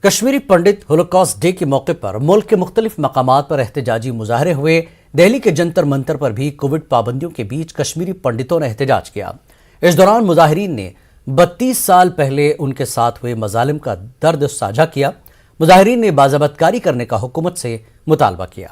Kashmiri Pandit holocaust day کے موقع پر ملک کے مختلف مقامات پر احتجاجی مظاہرے ہوئے۔ دہلی کے جنتر منتر پر بھی کووڈ پابندیوں کے بیچ کشمیری پنڈتوں نے احتجاج کیا۔ اس دوران مظاہرین نے 32 سال پہلے ان کے ساتھ ہوئے مظالم کا درد ساجھا کیا۔ مظاہرین نے باضابطہ کاری کرنے کا حکومت سے مطالبہ کیا۔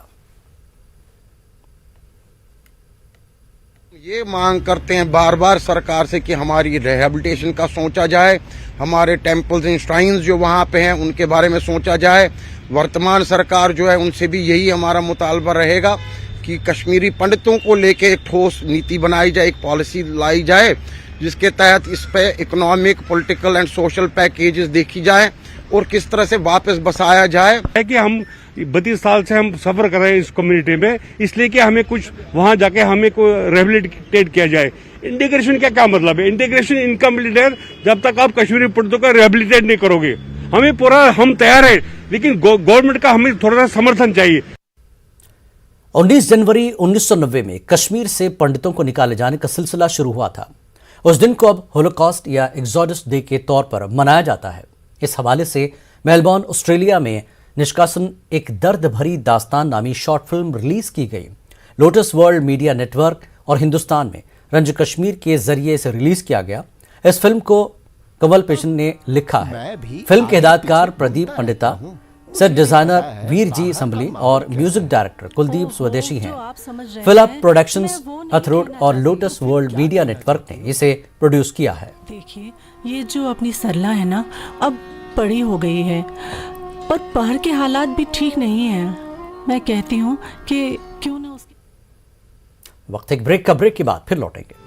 یہ مانگ کرتے ہیں بار بار سرکار سے کہ ہماری ریہیبلیٹیشن کا سوچا جائے، ہمارے ٹیمپلز اینڈ شرائنز جو وہاں پہ ہیں ان کے بارے میں سوچا جائے۔ ورتمان سرکار جو ہے ان سے بھی یہی ہمارا مطالبہ رہے گا کہ کشمیری پنڈتوں کو لے کے ایک ٹھوس نیتی بنائی جائے، ایک پالیسی لائی جائے جس کے تحت اس پہ economic, political and social packages دیکھی جائیں اور کس طرح سے واپس بسایا جائے۔ ہے کہ ہم 32 سال سے ہم سفر کر رہے ہیں اس کمیونٹی میں، اس لیے کہ ہمیں کچھ وہاں جا کے ہمیں کوئی ریہیبلیٹیٹ کیا جائے۔ انٹیگریشن کا کیا مطلب ہے؟ انٹیگریشن انکمپلیٹ ہے جب تک آپ کشمیری پنڈتوں کا ریہیبلیٹیٹ نہیں کرو گے۔ ہمیں پورا ہم تیار ہیں، لیکن گورنمنٹ کا ہمیں تھوڑا سا سمرتھن چاہیے۔ 19 جنوری 1990 میں کشمیر سے پنڈتوں کو نکالے جانے کا سلسلہ شروع ہوا تھا۔ اس دن کو اب ہولوکاسٹ یا ایگزوڈس ڈے کے طور پر منایا جاتا ہے۔ اس حوالے سے میلبورن، آسٹریلیا میں نشکاسن ایک درد بھری داستان نامی شارٹ فلم ریلیز کی گئی۔ Lotus World Media network اور ہندوستان میں رنج کشمیر کے ذریعے اسے ریلیز کیا گیا۔ اس فلم کو کنول پیشن نے لکھا ہے۔ فلم کے ہدایت کار پردیپ پنڈتا، سیٹ ڈیزائنر ویر جی اسمبلی اور میوزک ڈائریکٹر کلدیپ سودیشی ہیں۔ فلپ پروڈکشنز، اتھروڈ اور Lotus World Media network نے اسے پروڈیوس کیا ہے۔ دیکھیے یہ جو اپنی سرلا ہے نا، اب بڑی ہو گئی ہے اور باہر کے حالات بھی ٹھیک نہیں ہیں۔ میں کہتی ہوں کہ کیوں نہ اس کی وقت ایک بریک کا، بریک کے بعد پھر لوٹیں گے۔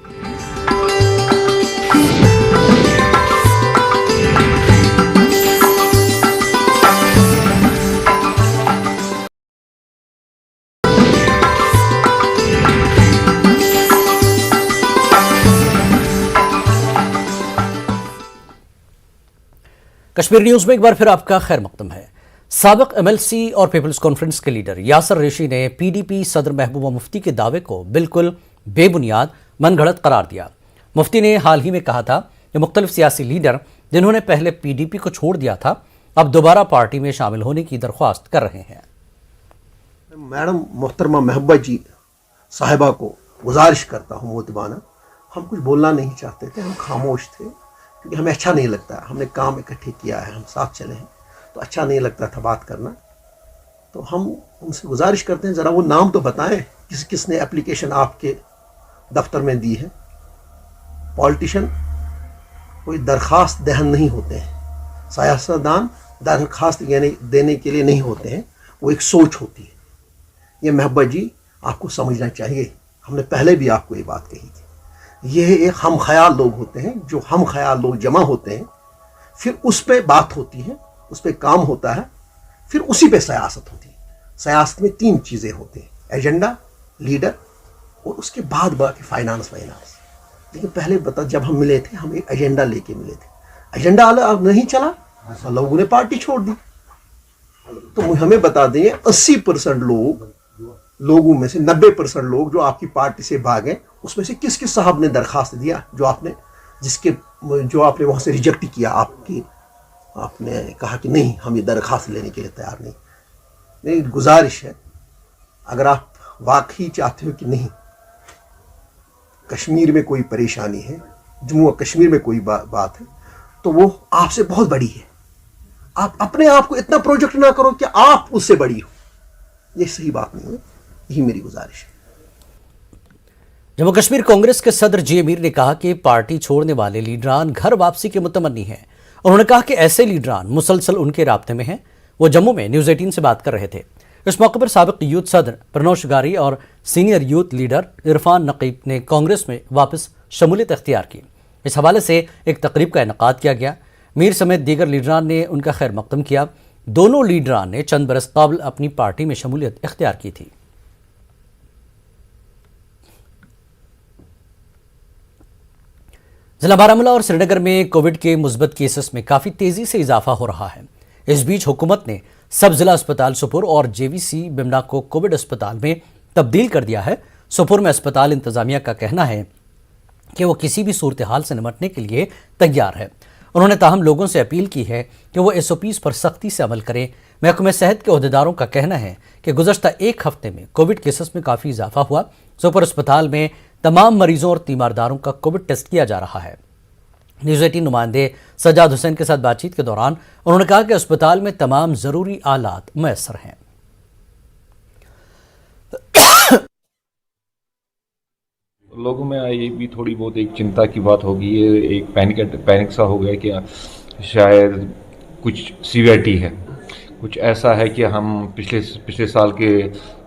کشمیر نیوز میں ایک بار پھر آپ کا خیر مقدم ہے۔ سابق ایم ایل سی اور پیپلز کانفرنس کے لیڈر یاسر ریشی نے پی ڈی پی صدر محبوبہ مفتی کے دعوے کو بالکل بے بنیاد، من گھڑت قرار دیا۔ مفتی نے حال ہی میں کہا تھا کہ مختلف سیاسی لیڈر جنہوں نے پہلے پی ڈی پی کو چھوڑ دیا تھا اب دوبارہ پارٹی میں شامل ہونے کی درخواست کر رہے ہیں۔ میڈم محترمہ محبوبہ جی صاحبہ کو گزارش کرتا ہوں مؤدبانہ، ہم کچھ بولنا نہیں چاہتے تھے، ہم خاموش تھے کیونکہ ہمیں اچھا نہیں لگتا، ہم نے کام اکٹھے کیا ہے، ہم ساتھ چلے ہیں تو اچھا نہیں لگتا تھا بات کرنا۔ تو ہم ان سے گزارش کرتے ہیں ذرا وہ نام تو بتائیں کس کس نے اپلیکیشن آپ کے دفتر میں دی ہے۔ پولیٹیشین کوئی درخواست دہن نہیں ہوتے ہیں، سیاستدان درخواست دینے کے لیے نہیں ہوتے ہیں، وہ ایک سوچ ہوتی ہے۔ یہ محبوبہ جی آپ کو سمجھنا چاہیے، ہم نے پہلے بھی آپ کو یہ بات کہی تھی۔ یہ ایک ہم خیال لوگ ہوتے ہیں، جو ہم خیال لوگ جمع ہوتے ہیں، پھر اس پہ بات ہوتی ہے، اس پہ کام ہوتا ہے، پھر اسی پہ سیاست ہوتی ہے۔ سیاست میں 3 چیزیں ہوتی ہیں، ایجنڈا، لیڈر اور اس کے بعد باقی فائنانس۔ لیکن پہلے جب ہم ملے تھے ہم ایک ایجنڈا لے کے ملے تھے، ایجنڈا اب نہیں چلا، لوگوں نے پارٹی چھوڑ دی۔ تو ہمیں بتا دیں 80% لوگوں میں سے 90% لوگ جو آپ کی پارٹی سے بھاگے، اس میں سے کس کس صاحب نے درخواست دیا جو آپ نے وہاں سے ریجیکٹ کیا؟ آپ نے کہا کہ نہیں ہم یہ درخواست لینے کے لیے تیار نہیں۔ میری گزارش ہے اگر آپ واقعی چاہتے ہو کہ نہیں کشمیر میں کوئی پریشانی ہے، جموں و کشمیر میں کوئی بات ہے، تو وہ آپ سے بہت بڑی ہے۔ آپ اپنے آپ کو اتنا پروجیکٹ نہ کرو کہ آپ اس سے بڑی ہو، یہ صحیح بات نہیں ہے۔ یہی میری گزارش ہے۔ جموں کشمیر کانگریس کے صدر جے میر نے کہا کہ پارٹی چھوڑنے والے لیڈران گھر واپسی کے متمنی ہیں۔ انہوں نے کہا کہ ایسے لیڈران مسلسل ان کے رابطے میں ہیں۔ وہ جموں میں نیوز 18 سے بات کر رہے تھے۔ اس موقع پر سابق یوتھ صدر پرنوش گاری اور سینئر یوتھ لیڈر عرفان نقیب نے کانگریس میں واپس شمولیت اختیار کی۔ اس حوالے سے ایک تقریب کا انعقاد کیا گیا۔ میر سمیت دیگر لیڈران نے ان کا خیر مقدم کیا۔ دونوں لیڈران نے چند برس قبل اپنی پارٹی میں شمولیت اختیار کی تھی۔ ضلع بارہمولہ اور سری نگر میں کووڈ کے مثبت کیسز میں کافی تیزی سے اضافہ ہو رہا ہے۔ اس بیچ حکومت نے سب ضلع اسپتال سوپور اور جے وی سی بمنا کو کووڈ اسپتال میں تبدیل کر دیا ہے۔ سوپور میں اسپتال انتظامیہ کا کہنا ہے کہ وہ کسی بھی صورتحال سے نمٹنے کے لیے تیار ہے۔ انہوں نے تاہم لوگوں سے اپیل کی ہے کہ وہ SOPs پر سختی سے عمل کریں۔ محکمہ صحت کے عہدیداروں کا کہنا ہے کہ گزشتہ ایک ہفتے میں کووڈ کیسز میں کافی اضافہ ہوا۔ سپر اسپتال میں تمام مریضوں اور تیمارداروں کا کووڈ ٹیسٹ کیا جا رہا ہے۔ نیوز 18 نمائندے سجاد حسین کے ساتھ بات چیت کے دوران انہوں نے کہا کہ اسپتال میں تمام ضروری آلات میسر ہیں۔ لوگوں میں یہ بھی تھوڑی بہت ایک چنتا کی بات ہوگی، یہ ایک پینک سا ہو گیا کہ شاید کچھ سیویرٹی ہے، کچھ ایسا ہے کہ ہم پچھلے سال کے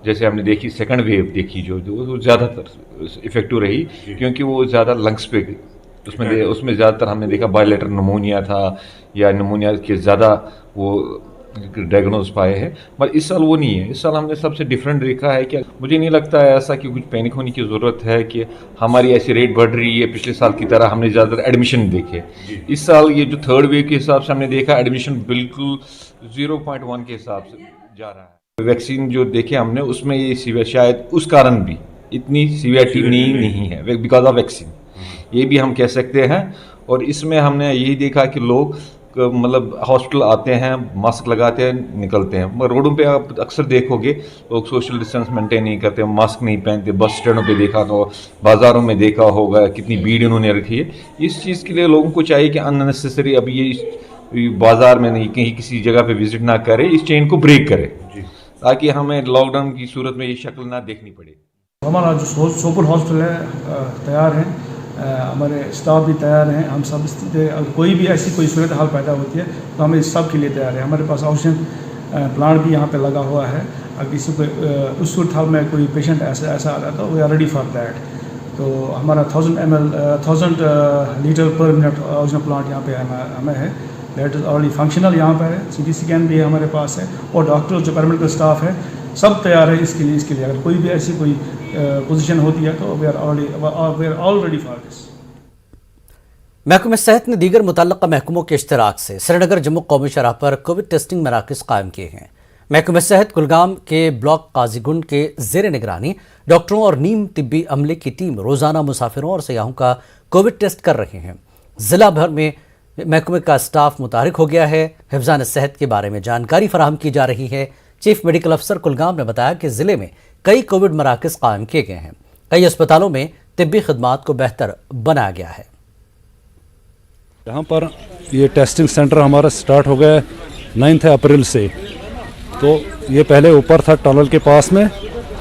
جیسے ہم نے دیکھی سیکنڈ ویو دیکھی جو زیادہ تر افیکٹو رہی، کیونکہ وہ زیادہ لنگس پہ اس میں زیادہ تر ہم نے دیکھا بائیلیٹرل نمونیا تھا یا نمونیا کے زیادہ وہ ڈائگنوز پائے ہیں، پر اس سال وہ نہیں ہے۔ اس سال ہم نے سب سے ڈفرینٹ دیکھا ہے کہ مجھے نہیں لگتا ہے ایسا کہ کچھ پینک ہونے کی ضرورت ہے کہ ہماری ایسی ریٹ بڑھ رہی ہے پچھلے سال کی طرح ہم نے زیادہ تر ایڈمیشن دیکھے۔ اس سال یہ جو تھرڈ ویو کے حساب سے ہم نے دیکھا ایڈمیشن بالکل 0.1 کے حساب سے جا رہا ہے۔ ویکسین جو دیکھے ہم نے اس میں یہ شاید اس کارن بھی اتنی سیویرٹی نہیں ہے بیکاز آف ویکسین، یہ بھی ہم کہہ سکتے ہیں۔ اور اس میں ہم نے یہی دیکھا کہ لوگ مطلب ہاسپٹل آتے ہیں، ماسک لگاتے ہیں، نکلتے ہیں، مگر روڈوں پہ آپ اکثر دیکھو گے لوگ سوشل ڈسٹینس مینٹین نہیں کرتے، ماسک نہیں پہنتے، بس اسٹینڈوں پہ دیکھا تو بازاروں میں دیکھا ہوگا کتنی بھیڑ انہوں نے رکھی ہے۔ اس چیز کے لیے لوگوں کو چاہیے کہ ان نیسیسری اب یہ بازار میں نہیں کہیں کسی جگہ پہ وزٹ نہ کرے، اس چین کو بریک کرے تاکہ ہمیں لاک ڈاؤن کی صورت میں یہ شکل نہ دیکھنی پڑے۔ ہمارا جو سوپر ہاسپٹل ہے تیار ہے، ہمارے اسٹاف بھی تیار ہیں، ہم سب اگر کوئی بھی ایسی کوئی صورتحال پیدا ہوتی ہے تو ہم اس سب کے لیے تیار ہیں۔ ہمارے پاس آکسیجن پلانٹ بھی یہاں پہ لگا ہوا ہے، اگر کسی کو اس صورتحال میں کوئی پیشنٹ ایسا آ رہا تو we are ready for that. تو ہمارا 1000 litre per minute oxygen plant یہاں پہ ہمیں ہے، دیٹ از آلریڈی فنکشنل یہاں پہ ہے، CT اسکین بھی ہمارے پاس ہے، اور ڈاکٹر جو پیرامیڈیکل اسٹاف ہے سب تیار ہے اس کے لیے اگر کوئی بھی ایسی کوئی پوزیشن ہوتی ہے تو we are all ready for this. محکمہ صحت نے دیگر متعلقہ محکموں کے اشتراک سے سری نگر جموں قومی شاہراہ پر کووڈ ٹیسٹنگ مراکز قائم کیے ہیں۔ محکمہ صحت کلگام کے بلاک قاضی گنڈ کے زیر نگرانی ڈاکٹروں اور نیم طبی عملے کی ٹیم روزانہ مسافروں اور سیاحوں کا کووڈ ٹیسٹ کر رہے ہیں۔ ضلع بھر میں محکمے کا اسٹاف متحرک ہو گیا ہے، حفظان صحت کے بارے میں جانکاری فراہم کی جا رہی ہے۔ چیف میڈیکل افسر کلگام نے بتایا کہ ضلع میں کئی کووڈ مراکز قائم کیے گئے ہیں، کئی اسپتالوں میں طبی خدمات کو بہتر بنایا گیا ہے۔ یہاں پر یہ ٹیسٹنگ سینٹر ہمارا سٹارٹ ہو گیا 9 اپریل سے، تو یہ پہلے اوپر تھا ٹنل کے پاس میں،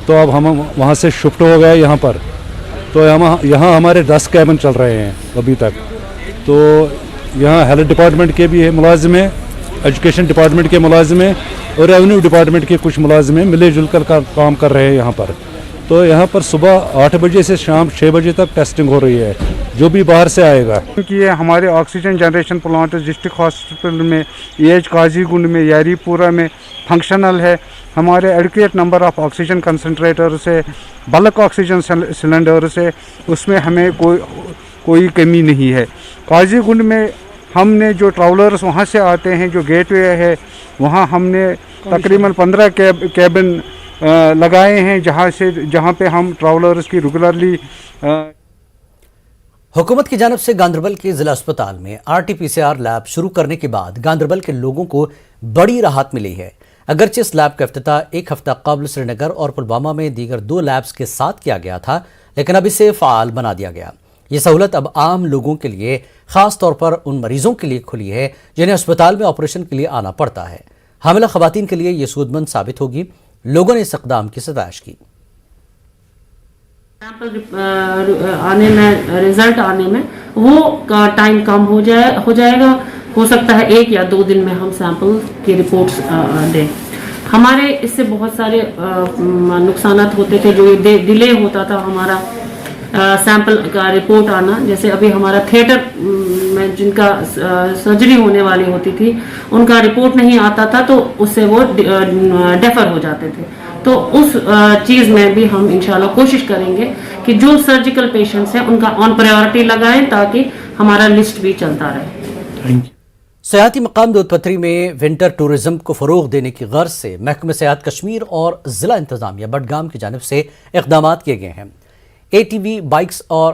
تو اب ہم وہاں سے شفٹ ہو گئے یہاں پر، تو یہاں ہمارے 10 کیبن چل رہے ہیں ابھی تک۔ تو یہاں ہیلتھ ڈپارٹمنٹ کے بھی ملازم ہیں، ایجوکیشن ڈپارٹمنٹ کے ملازم ہیں اور ریونیو ڈپارٹمنٹ کے کچھ ملازم ہیں، ملے جل کر کام کر رہے ہیں یہاں پر۔ تو یہاں پر صبح 8 بجے سے شام 6 بجے تک ٹیسٹنگ ہو رہی ہے، جو بھی باہر سے آئے گا۔ کیونکہ یہ ہمارے oxygen generation plant district hospital میں، EH قاضی گنڈ میں، یاری پورہ میں فنکشنل ہے۔ ہمارے ایڈوکیٹ نمبر آف آکسیجن کنسنٹریٹر سے، بلک آکسیجن سلنڈر سے، اس میں ہمیں کوئی کمی نہیں ہے۔ قاضی گنڈ میں ہم نے جو ٹراولرز وہاں سے آتے ہیں، جو گیٹ وے ہے وہاں ہم نے تقریباً 15 کیبن لگائے ہیں، جہاں پہ ہم ٹراولرز کی ریگولرلی۔ حکومت کی جانب سے گاندربل کے ضلع اسپتال میں RT-PCR لیب شروع کرنے کے بعد گاندربل کے لوگوں کو بڑی راحت ملی ہے۔ اگرچہ اس لیب کا افتتاح ایک ہفتہ قبل سری نگر اور پلوامہ میں دیگر 2 لیبز کے ساتھ کیا گیا تھا، لیکن اب اسے فعال بنا دیا گیا۔ یہ سہولت اب عام لوگوں کے لیے، خاص طور پر ان مریضوں کے لیے کھلی ہے جنہیں اسپتال میں آپریشن کے لیے آنا پڑتا ہے۔ حاملہ خواتین کے لیے یہ سود مند ثابت ہوگی۔ لوگوں نے اس اقدام کی ستائش کی۔ سیمپل آنے میں، رزلٹ آنے میں وہ کا ٹائم کم ہو جائے گا، ہو سکتا ہے 1 یا 2 دن میں ہم سیمپل کی رپورٹس دیں۔ ہمارے اس سے بہت سارے نقصانات ہوتے تھے، جو ڈیلے ہوتا تھا ہمارا سیمپل کا رپورٹ آنا۔ جیسے ابھی ہمارا تھیٹر میں جن کا سرجری ہونے والی ہوتی تھی ان کا رپورٹ نہیں آتا تھا، تو اس سے وہ ڈیفر ہو جاتے تھے۔ تو اس چیز میں بھی ہم انشاءاللہ کوشش کریں گے کہ جو سرجیکل پیشنٹس ہیں ان کا آن پرائیورٹی لگائیں تاکہ ہمارا لسٹ بھی چلتا رہے۔ سیاحتی مقام دودھ پتھری میں ونٹر ٹورزم کو فروغ دینے کی غرض سے محکمہ سیاحت کشمیر اور ضلع انتظامیہ بڈگام کی جانب سے اقدامات کیے گئے ہیں۔ ATV بائکس اور